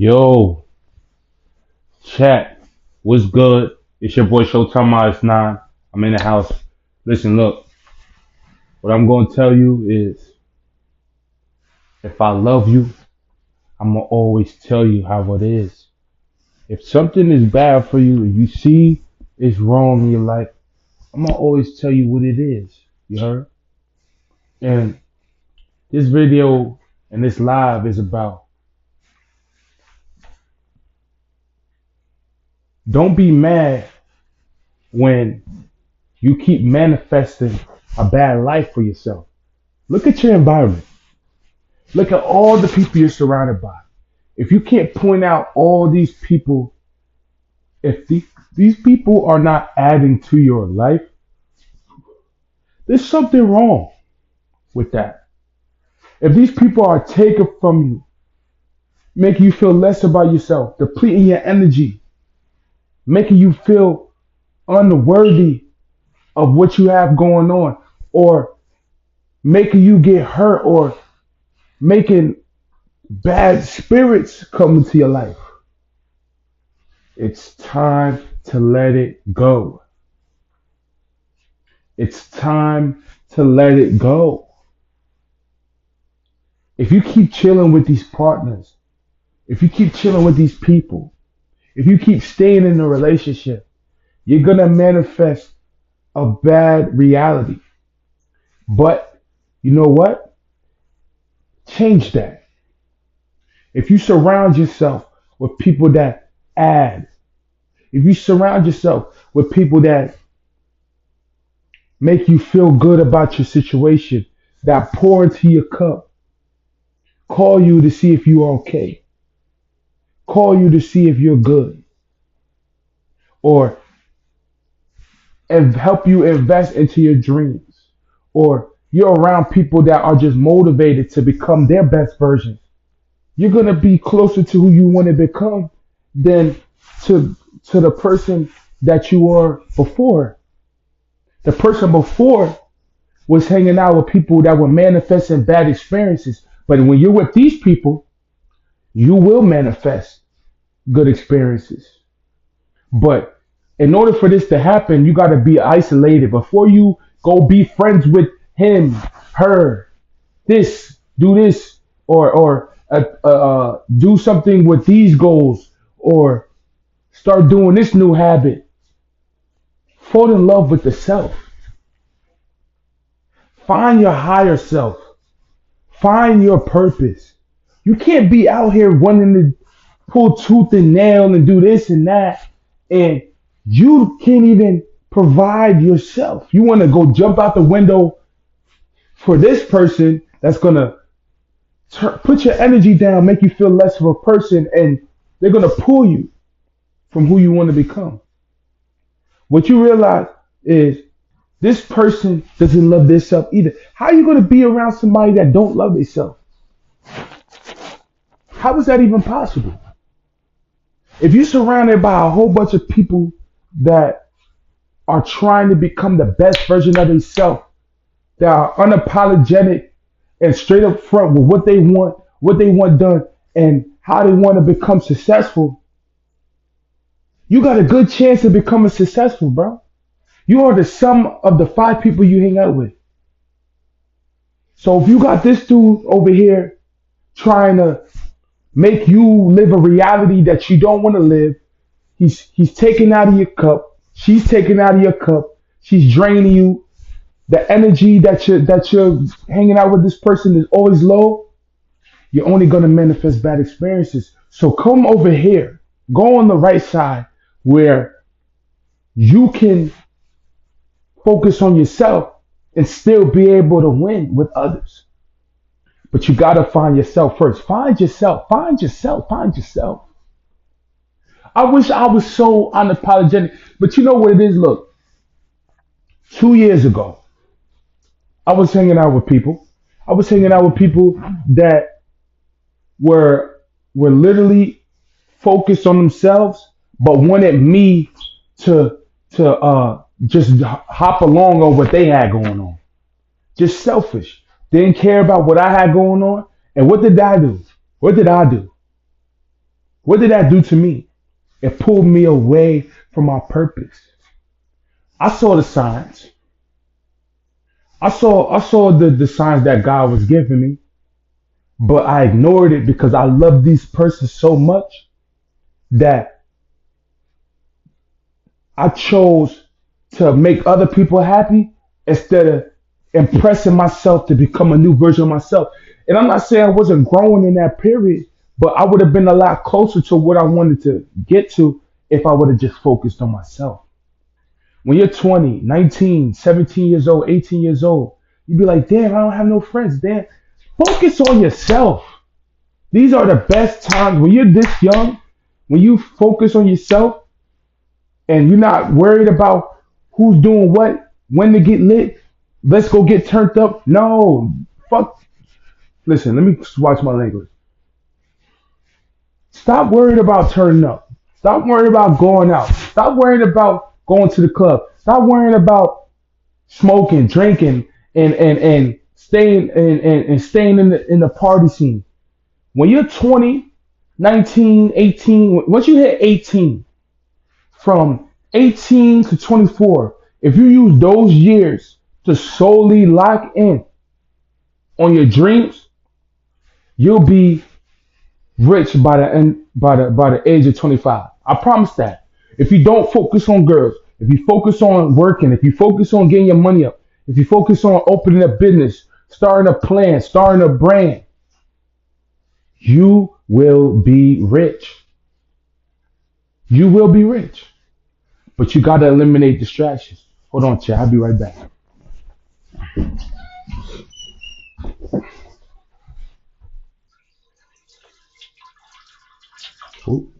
Yo, chat, what's good? It's your boy Showtime Miles 9. I'm in the house. Listen, look, what I'm going to tell you is if I love you, I'm going to always tell you how it is. If something is bad for you, if you see it's wrong in your life, I'm going to always tell you what it is. You heard? And this video and this live is about don't be mad when you keep manifesting a bad life for yourself. Look at your environment. Look at all the people you're surrounded by. If you can't point out all these people, if these people are not adding to your life, there's something wrong with that. If these people are taken from you, making you feel less about yourself, depleting your energy, making you feel unworthy of what you have going on, or making you get hurt, or making bad spirits come into your life, it's time to let it go. It's time to let it go. If you keep chilling with these partners, if you keep chilling with these people, if you keep staying in a relationship, you're going to manifest a bad reality. But you know what? Change that. If you surround yourself with people that add, if you surround yourself with people that make you feel good about your situation, that pour into your cup, call you to see if you're okay, call you to see if you're good, or and help you invest into your dreams, or you're around people that are just motivated to become their best version, you're going to be closer to who you want to become than to the person that you were before. The person before was hanging out with people that were manifesting bad experiences. But when you're with these people, you will manifest good experiences. But in order for this to happen, you got to be isolated. Before you go be friends with him, her, do this, or do something with these goals, or start doing this new habit. Fall in love with the self. Find your higher self. Find your purpose. You can't be out here wanting to pull tooth and nail and do this and that, and you can't even provide yourself. You want to go jump out the window for this person that's going to put your energy down, make you feel less of a person, and they're going to pull you from who you want to become. What you realize is this person doesn't love themselves either. How are you going to be around somebody that don't love themselves? How is that even possible? If you're surrounded by a whole bunch of people that are trying to become the best version of themselves, that are unapologetic and straight up front with what they want done, and how they want to become successful, you got a good chance of becoming successful, bro. You are the sum of the 5 people you hang out with. So if you got this dude over here trying to make you live a reality that you don't want to live, he's taking out of your cup, she's taking out of your cup, she's draining you. The energy that you're hanging out with this person is always low. You're only gonna manifest bad experiences. So come over here, go on the right side where you can focus on yourself and still be able to win with others. But you gotta find yourself first. Find yourself. Find yourself. Find yourself. I wish I was so unapologetic, but you know what it is? Look, 2 years ago, I was hanging out with people. I was hanging out with people that were literally focused on themselves, but wanted me to just hop along on what they had going on. Just selfish. Didn't care about what I had going on. And what did I do? What did I do? What did that do to me? It pulled me away from my purpose. I saw the signs. I saw the signs that God was giving me, but I ignored it because I love these persons so much that I chose to make other people happy instead of impressing myself to become a new version of myself. And I'm not saying I wasn't growing in that period, but I would have been a lot closer to what I wanted to get to if I would have just focused on myself. When you're 20, 19, 17 years old, 18 years old, you'd be like, damn, I don't have no friends. Damn, focus on yourself. These are the best times when you're this young, when you focus on yourself and you're not worried about who's doing what, when to get lit. Let's go get turned up. No, fuck. Listen, let me watch my language. Stop worrying about turning up. Stop worrying about going out. Stop worrying about going to the club. Stop worrying about smoking, drinking, and staying and staying in the party scene. When you're 20, 19, 18, once you hit 18, from 18 to 24, if you use those years to solely lock in on your dreams, you'll be rich by the end by the age of 25. I promise that. If you don't focus on girls, if you focus on working, if you focus on getting your money up, if you focus on opening a business, starting a plan, starting a brand, you will be rich. You will be rich. But you gotta eliminate distractions. Hold on, chat. I'll be right back. Ooh.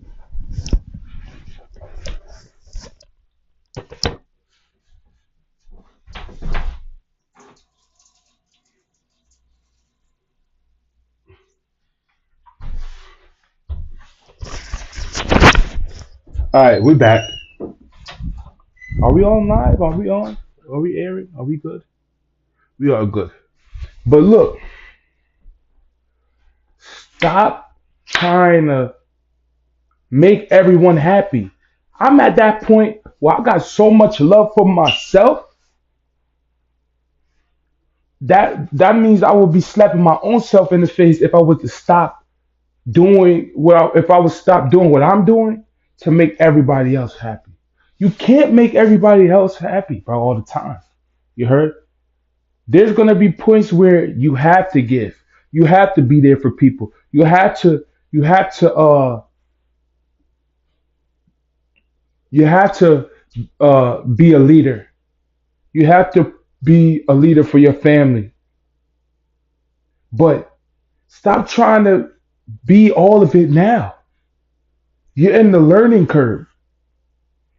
All right, we're back. Are we on live? Are we on? Are we airing? Are we good? We are good. But look, stop trying to make everyone happy. I'm at that point where I got so much love for myself that means I would be slapping my own self in the face if I was to stop doing if I would stop doing what I'm doing to make everybody else happy. You can't make everybody else happy, bro, all the time. You heard? There's gonna be points where you have to give. You have to be there for people. You have to be a leader. You have to be a leader for your family. But stop trying to be all of it now. You're in the learning curve.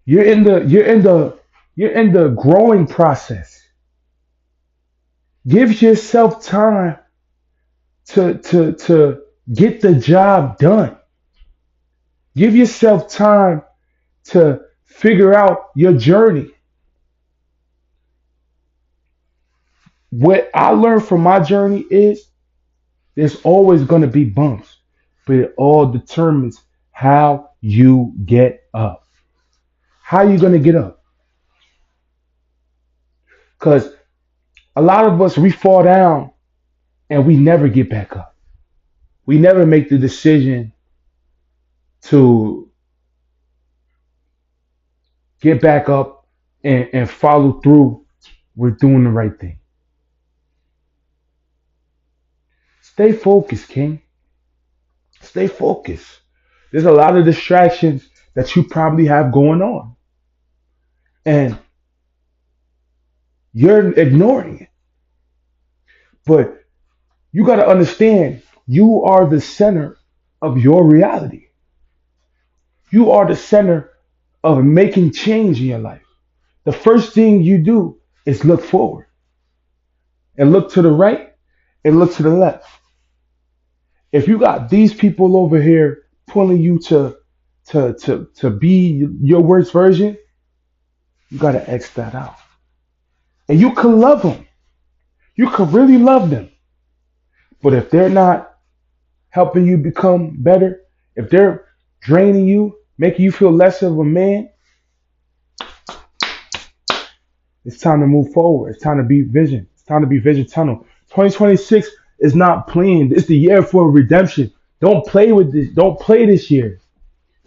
You're in the growing process. Give yourself time to get the job done. Give yourself time to figure out your journey. What I learned from my journey is there's always going to be bumps, but it all determines how you get up. How you going to get up? Because a lot of us, we fall down and we never get back up. We never make the decision to get back up and follow through with doing the right thing. Stay focused, King. Stay focused. There's a lot of distractions that you probably have going on, and you're ignoring it. But you got to understand you are the center of your reality. You are the center of making change in your life. The first thing you do is look forward and look to the right and look to the left. If you got these people over here pulling you to be your worst version, you got to X that out. And you can love them. You can really love them. But if they're not helping you become better, if they're draining you, making you feel less of a man, it's time to move forward. It's time to be vision. It's time to be vision tunnel. 2026 is not playing. It's the year for redemption. Don't play with this. Don't play this year.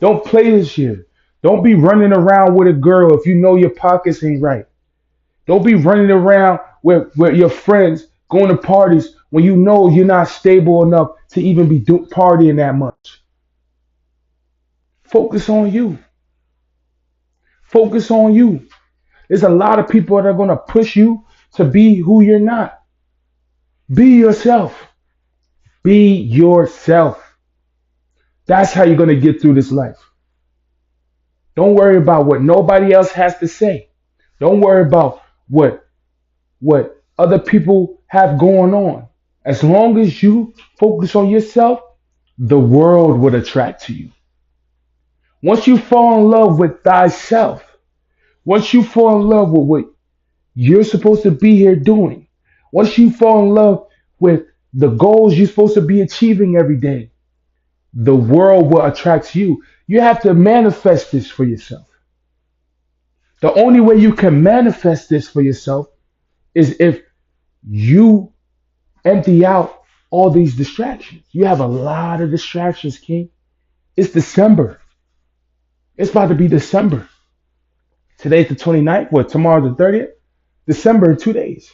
Don't play this year. Don't be running around with a girl if you know your pockets ain't right. Don't be running around with your friends going to parties when you know you're not stable enough to even be partying that much. Focus on you. Focus on you. There's a lot of people that are going to push you to be who you're not. Be yourself. Be yourself. That's how you're going to get through this life. Don't worry about what nobody else has to say. Don't worry about what other people have going on. As long as you focus on yourself, the world would attract to you. Once you fall in love with thyself, once you fall in love with what you're supposed to be here doing, once you fall in love with the goals you're supposed to be achieving every day, the world will attract you. You have to manifest this for yourself. The only way you can manifest this for yourself is if you empty out all these distractions. You have a lot of distractions, King. It's December. It's about to be December. Today's the 29th. What? Tomorrow's the 30th? December in 2 days.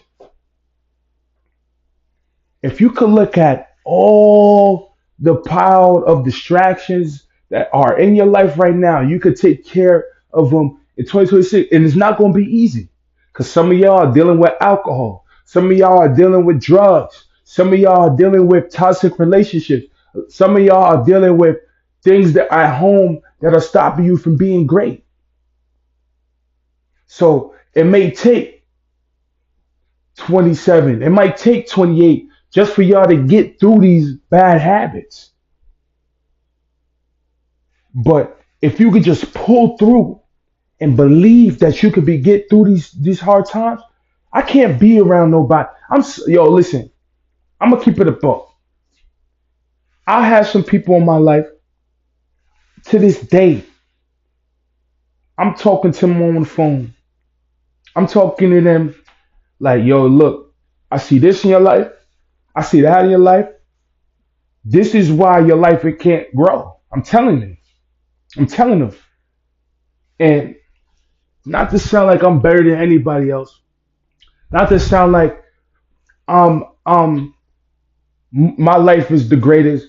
If you could look at all the pile of distractions that are in your life right now, you could take care of them in 2026. And it's not going to be easy because some of y'all are dealing with alcohol. Some of y'all are dealing with drugs. Some of y'all are dealing with toxic relationships. Some of y'all are dealing with things that are at home that are stopping you from being great. So it may take 27, it might take 28 just for y'all to get through these bad habits. But if you could just pull through and believe that you could get through these hard times, I can't be around nobody. Yo, listen, I'm gonna keep it a buck. I have some people in my life to this day. I'm talking to them on the phone. I'm talking to them like, yo, look, I see this in your life. I see that in your life. This is why your life it can't grow. I'm telling them. I'm telling them. And not to sound like I'm better than anybody else. Not to sound like um um my life is the greatest,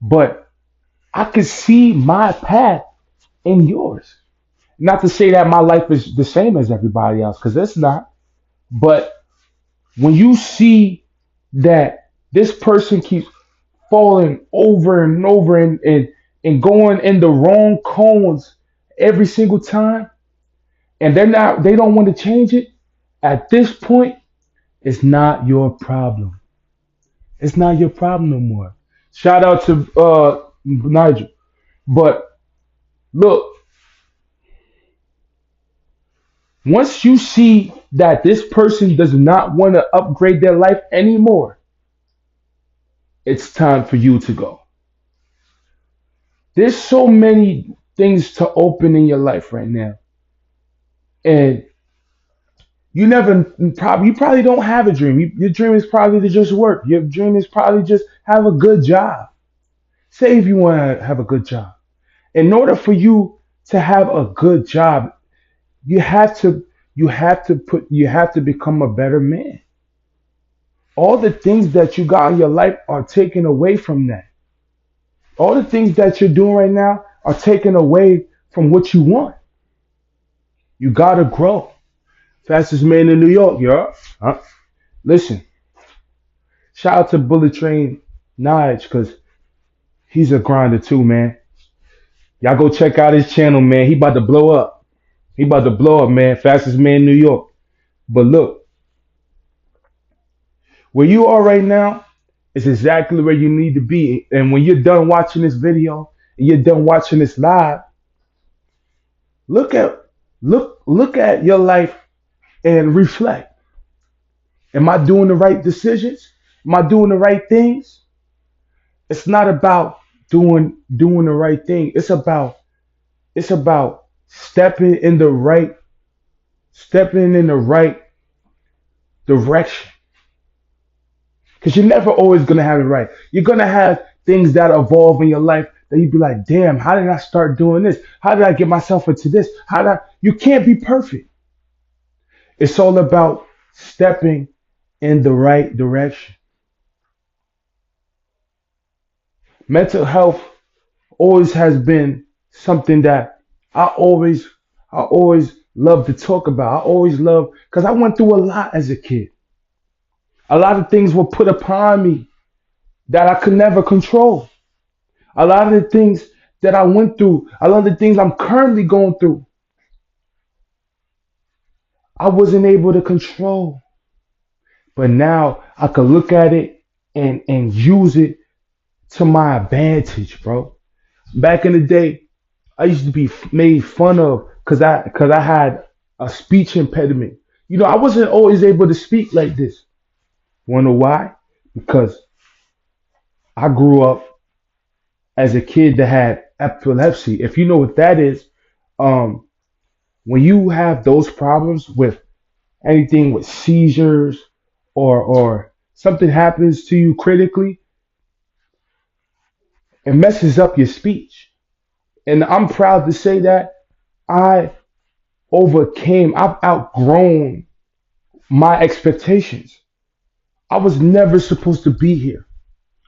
but I can see my path in yours. Not to say that my life is the same as everybody else, because it's not. But when you see that this person keeps falling over and over and going in the wrong cones every single time, and they don't want to change it, at this point, it's not your problem. It's not your problem no more. Shout out to Nigel. But look, once you see that this person does not want to upgrade their life anymore, it's time for you to go. There's so many things to open in your life right now. And you probably don't have a dream. Your dream is probably to just work. Your dream is probably just have a good job. Say if you want to have a good job. In order for you to have a good job, you have to you have to become a better man. All the things that you got in your life are taken away from that. All the things that you're doing right now are taken away from what you want. You gotta grow. Fastest man in New York, yo. Huh? Listen, shout out to Bullet Train Nige, because he's a grinder too, man. Y'all go check out his channel, man. He about to blow up. He about to blow up, man. Fastest man in New York. But look, where you are right now is exactly where you need to be. And when you're done watching this video and you're done watching this live, look at look at your life and reflect. Am I doing the right decisions? Am I doing the right things? It's not about doing the right thing. It's about stepping in the right direction. Because you're never always gonna have it right. You're gonna have things that evolve in your life that you'd be like, damn, how did I start doing this? How did I get myself into this? You can't be perfect. It's all about stepping in the right direction. Mental health always has been something that I always I always love to talk about. I always love because I went through a lot as a kid. A lot of things were put upon me that I could never control. A lot of the things that I went through, a lot of the things I'm currently going through, I wasn't able to control. But now I could look at it and use it to my advantage, bro. Back in the day, I used to be made fun of because I had a speech impediment. I wasn't always able to speak like this. Wanna know why? Because I grew up as a kid that had epilepsy. If you know what that is, um, when you have those problems with anything with seizures or something happens to you critically, it messes up your speech. And I'm proud to say that I I've outgrown my expectations. I was never supposed to be here.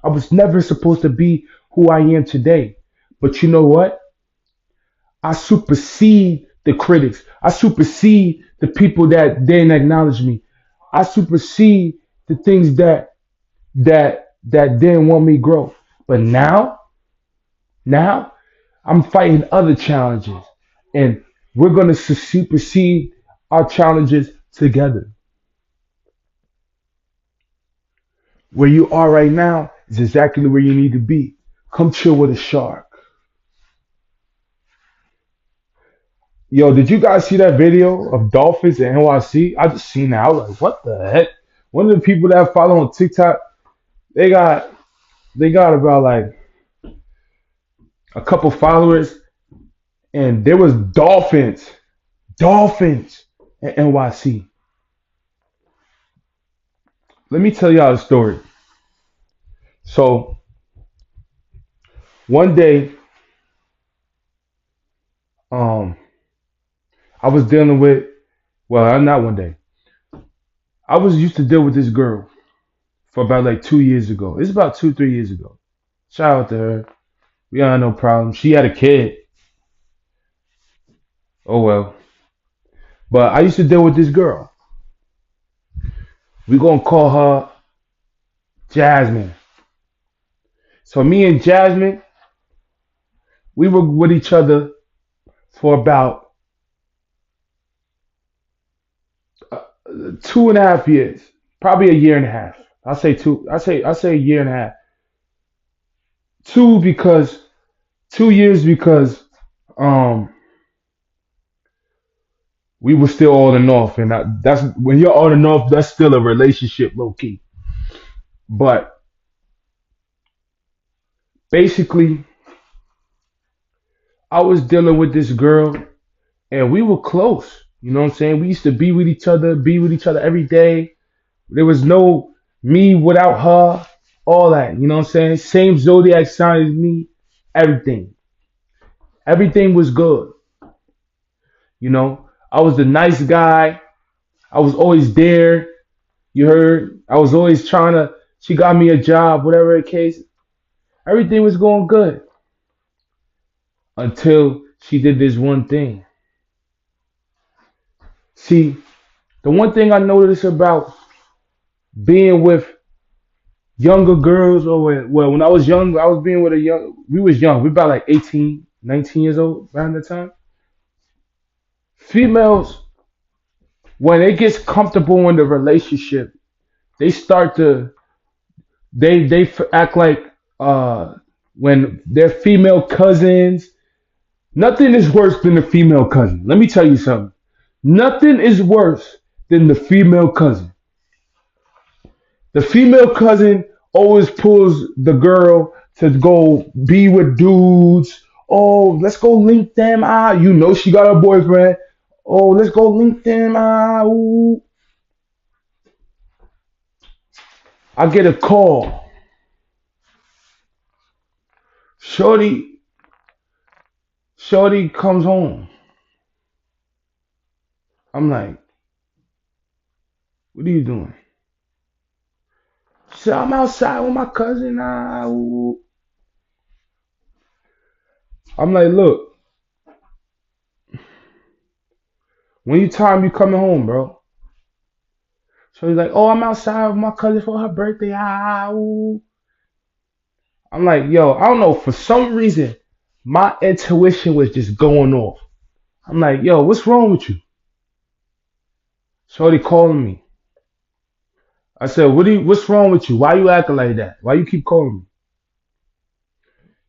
I was never supposed to be who I am today. But you know what? I supersede the critics. I supersede the people that didn't acknowledge me. I supersede the things that didn't want me to grow. But now I'm fighting other challenges, and we're gonna supersede our challenges together. Where you are right now is exactly where you need to be. Come chill with a shark. Yo, did you guys see that video of dolphins in NYC? I just seen that. I was like, what the heck? One of the people that I follow on TikTok, they got they got about like a couple followers, and there was dolphins in NYC. Let me tell y'all a story. So one day, um, I was dealing with, well, not one day. I was used to deal with this girl for about like 2 years ago. It's about 2, 3 years ago. Shout out to her. We don't have no problem. She had a kid. Oh well. But I used to deal with this girl. We gonna call her Jasmine. So me and Jasmine, we were with each other for about 2.5 years, probably a year and a half. I say two. I say a year and a half. Two because 2 years because um we were still on and off, and that's when you're on and off. That's still a relationship, low key. But basically, I was dealing with this girl, and we were close. You know what I'm saying? We used to be with each other every day. There was no me without her, all that. You know what I'm saying? Same zodiac sign as me, everything. Everything was good. I was the nice guy. I was always there. You heard? I was always she got me a job, whatever the case. Everything was going good until she did this one thing. See, the one thing I noticed about being with younger girls, when I was young, I was being with we was young. We about like 18, 19 years old around the time. Females, when it gets comfortable in the relationship, they start to act like uh when their female cousins. Nothing is worse than the female cousin. Let me tell you something. Nothing is worse than the female cousin. The female cousin always pulls the girl to go be with dudes. Oh, let's go link them out. You know she got a boyfriend. Oh, let's go link them out. Ooh. I get a call. Shorty, Shorty comes home. I'm like, what are you doing? She said, I'm outside with my cousin. Ah, ooh. I'm like, look, when you time you coming home, bro? So he's like, oh, I'm outside with my cousin for her birthday. Ah, ooh. I'm like, yo, I don't know. For some reason, my intuition was just going off. I'm like, yo, what's wrong with you? Shorty calling me. I said, what's wrong with you? Why you acting like that? Why you keep calling me?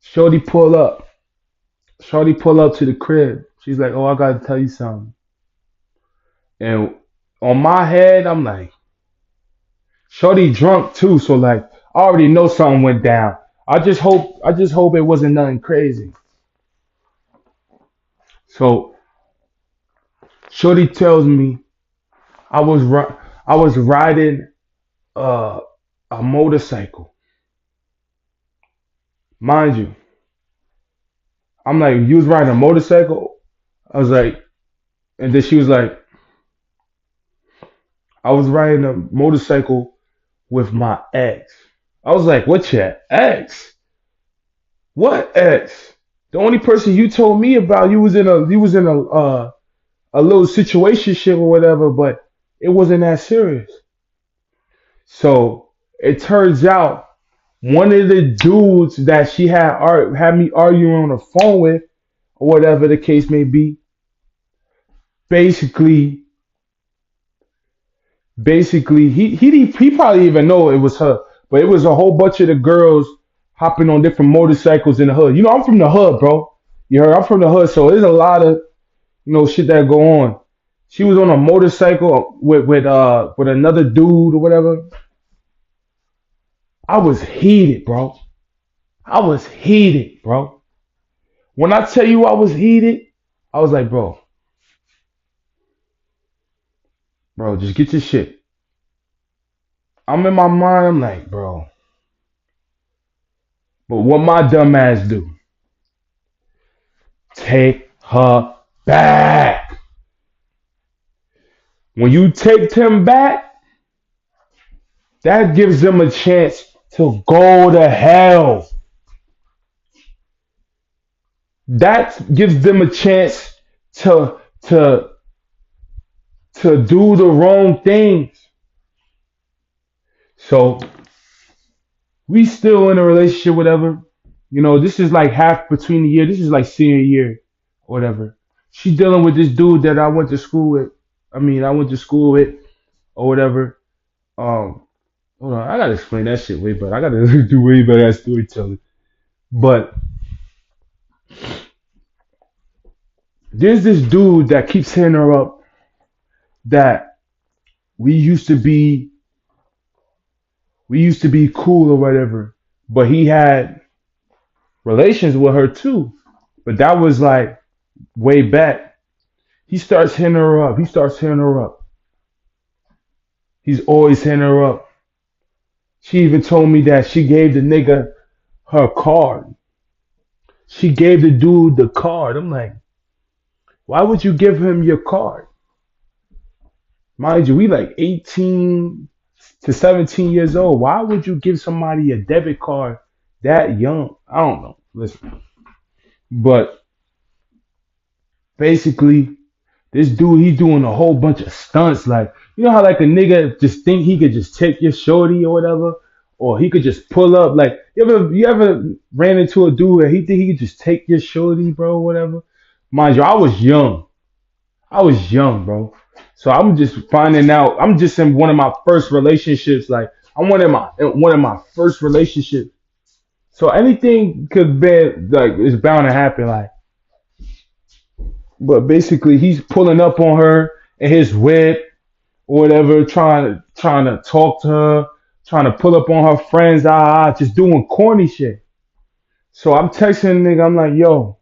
Shorty pull up. Shorty pull up to the crib. She's like, oh, I gotta tell you something. And on my head, I'm like, Shorty drunk too, so like I already know something went down. I just hope it wasn't nothing crazy. So Shorty tells me I was I was riding uh, a motorcycle. Mind you, I'm like, you was riding a motorcycle? I was like, and then she was like, I was riding a motorcycle with my ex. I was like, what's your ex? What ex? The only person you told me about, you was in a little situationship or whatever, but it wasn't that serious. So it turns out one of the dudes that she had me arguing on the phone with, or whatever the case may be, basically, he probably even know it was her, but it was a whole bunch of the girls hopping on different motorcycles in the hood. You know, I'm from the hood, bro. You heard? I'm from the hood, so there's a lot of shit that go on. She was on a motorcycle with another dude or whatever. I was heated, bro. I was heated, bro. When I tell you I was heated, I was like, bro, just get your shit. I'm in my mind, I'm like, bro, but what my dumb ass do? Take her back. When you take them back, that gives them a chance to go to hell. That gives them a chance to to to do the wrong things. So we still in a relationship, whatever. This is like half between the year. This is like senior year, whatever. She dealing with this dude that I went to school with. I went to school with, or whatever. Um, Hold on, I gotta explain that shit way better. I gotta do way better at storytelling. But there's this dude that keeps hitting her up that we used to be we used to be cool or whatever. But he had relations with her too. But that was like way back. He starts hitting her up. He starts hitting her up. He's always hitting her up. She even told me that she gave the nigga her card. She gave the dude the card. I'm like, why would you give him your card? Mind you, we like 18 to 17 years old. Why would you give somebody a debit card that young? I don't know. Listen. But basically, this dude, he doing a whole bunch of stunts. Like, you know how like a nigga just think he could just take your shorty or whatever? Or he could just pull up. Like, you ever ran into a dude and he think he could just take your shorty, bro, whatever? Mind you, I was young. I was young, bro. So I'm just finding out. I'm just in one of my first relationships. Like I'm one of my first relationships. So anything could be like it's bound to happen. Like, but basically he's pulling up on her in his whip or whatever, trying to talk to her, trying to pull up on her friends, just doing corny shit. So I'm texting the nigga. I'm like, yo,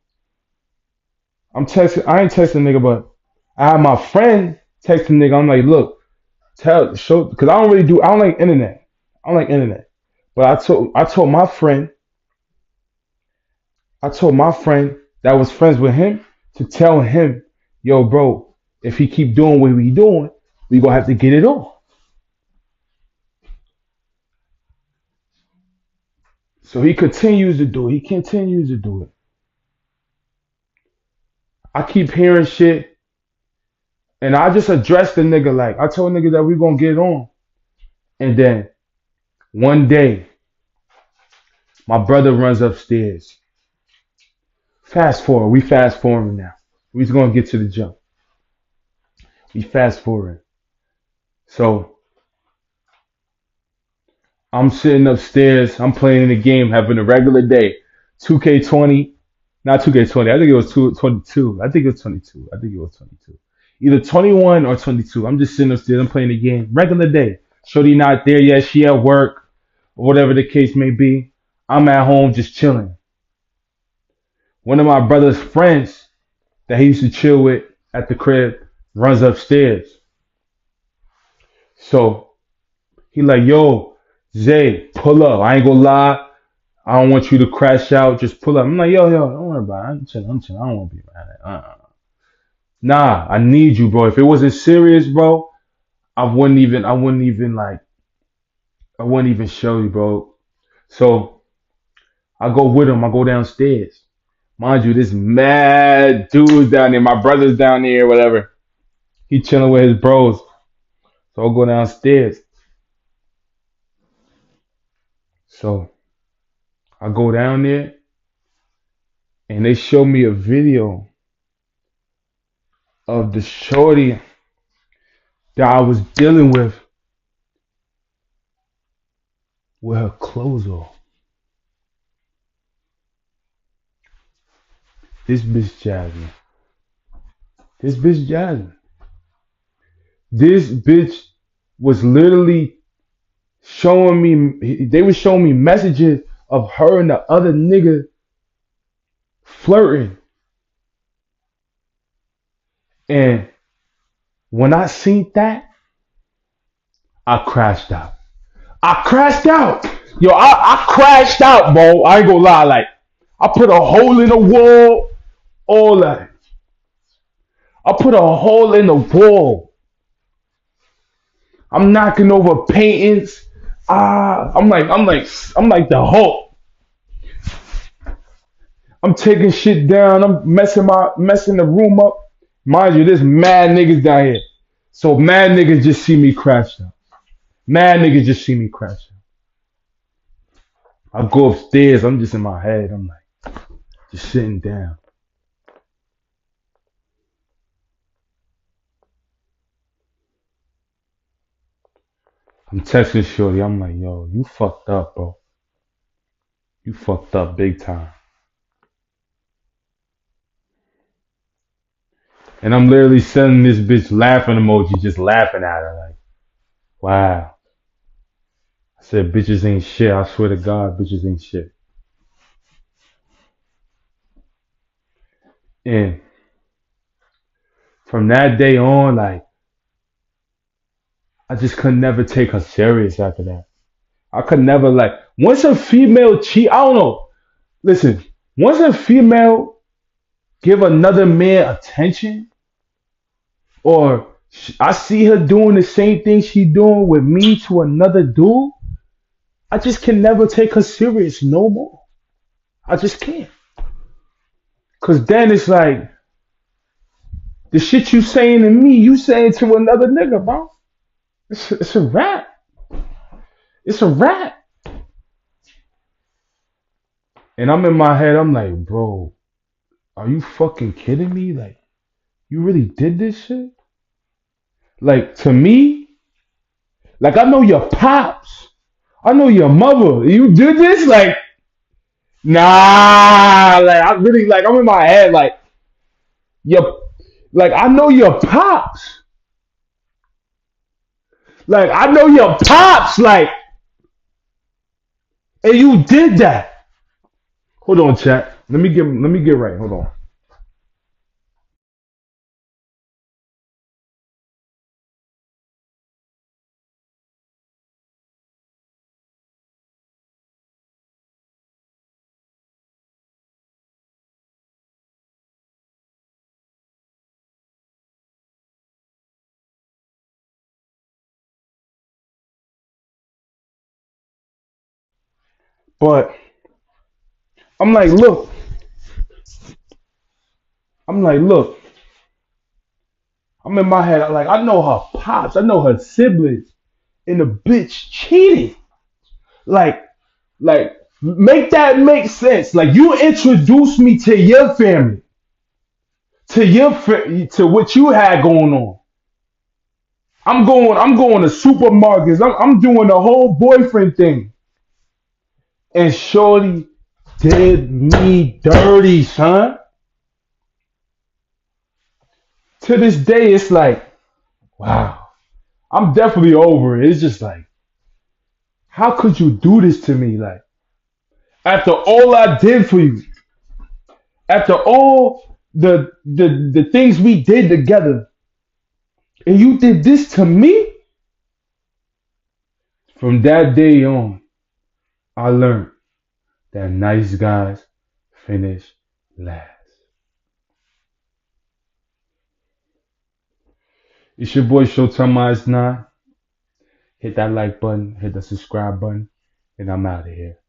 I'm texting. I ain't texting the nigga, but I have my friend texting the nigga. I'm like, look, show, because I don't like internet. I don't like internet. But I told my friend that was friends with him to tell him, yo, bro, if he keep doing what he doing, we gonna have to get it on. So he continues to do it. He continues to do it. I keep hearing shit, and I just addressed the nigga like I told nigga that we gonna get it on. And then one day, my brother runs upstairs. Fast forward. We fast forwarding now. We just gonna get to the jump. We fast forward. So I'm sitting upstairs. I'm playing the game, having a regular day. 2K20, not 2K20. I think it was 22. I think it was 22. I think it was 22. Either 21 or 22. I'm just sitting upstairs. I'm playing the game. Regular day. Shorty not there yet. She at work, or whatever the case may be. I'm at home just chilling. One of my brother's friends that he used to chill with at the crib runs upstairs. So he like, yo, Zay, pull up. I ain't gonna lie. I don't want you to crash out. Just pull up. I'm like, yo, don't worry about it. I'm chilling. I don't want to be mad at it. Nah, I need you, bro. If it wasn't serious, bro, I wouldn't even show you, bro. So I go with him. I go downstairs. Mind you, this mad dude's down there. My brother's down there, whatever. He chilling with his bros. So I go downstairs. So I go down there and they show me a video of the shorty that I was dealing with her clothes off. This bitch Jasmine. This bitch Jasmine. This bitch was literally showing me, they were showing me messages of her and the other nigga flirting. And when I seen that, I crashed out. I crashed out. Yo, I crashed out, bro. I ain't gonna lie. Like, I put a hole in the wall. All that. I put a hole in the wall. I'm knocking over paintings. I'm like the Hulk. I'm taking shit down. I'm messing the room up. Mind you, there's mad niggas down here. So mad niggas just see me crash out. Mad niggas just see me crash out. I go upstairs. I'm just in my head. I'm like, just sitting down. I'm texting Shorty. I'm like, yo, you fucked up, bro. You fucked up big time. And I'm literally sending this bitch laughing emoji, just laughing at her. Like, wow. I said, bitches ain't shit. I swear to God, bitches ain't shit. And from that day on, like, I just could never take her serious after that. I could never, like, once a female cheat, I don't know. Listen, once a female give another man attention, or I see her doing the same thing she doing with me to another dude, I just can never take her serious no more. I just can't. Cause then it's like the shit you saying to me, you saying to another nigga, bro. It's a rap. It's a rap. And I'm in my head, I'm like, bro, are you fucking kidding me? Like, you really did this shit? Like, to me, like, I know your pops. I know your mother. You did this? Like, nah. Like, I really, like, I'm in my head, like, like, I know your pops. Like, I know your pops. Like, And you did that. Hold on, chat. Let me get right. Hold on. But I'm like, look, look, I'm in my head, like, I know her pops, I know her siblings, and the bitch cheated. Like, make that make sense. Like, you introduced me to your family, to what you had going on. I'm going to supermarkets. I'm doing the whole boyfriend thing. And Shorty did me dirty, son. To this day, it's like, wow. I'm definitely over it. It's just like, how could you do this to me? Like, after all I did for you, after all the things we did together, and you did this to me? From that day on, I learned that nice guys finish last. It's your boy Showtime Eyes 9. Hit that like button, hit the subscribe button, and I'm out of here.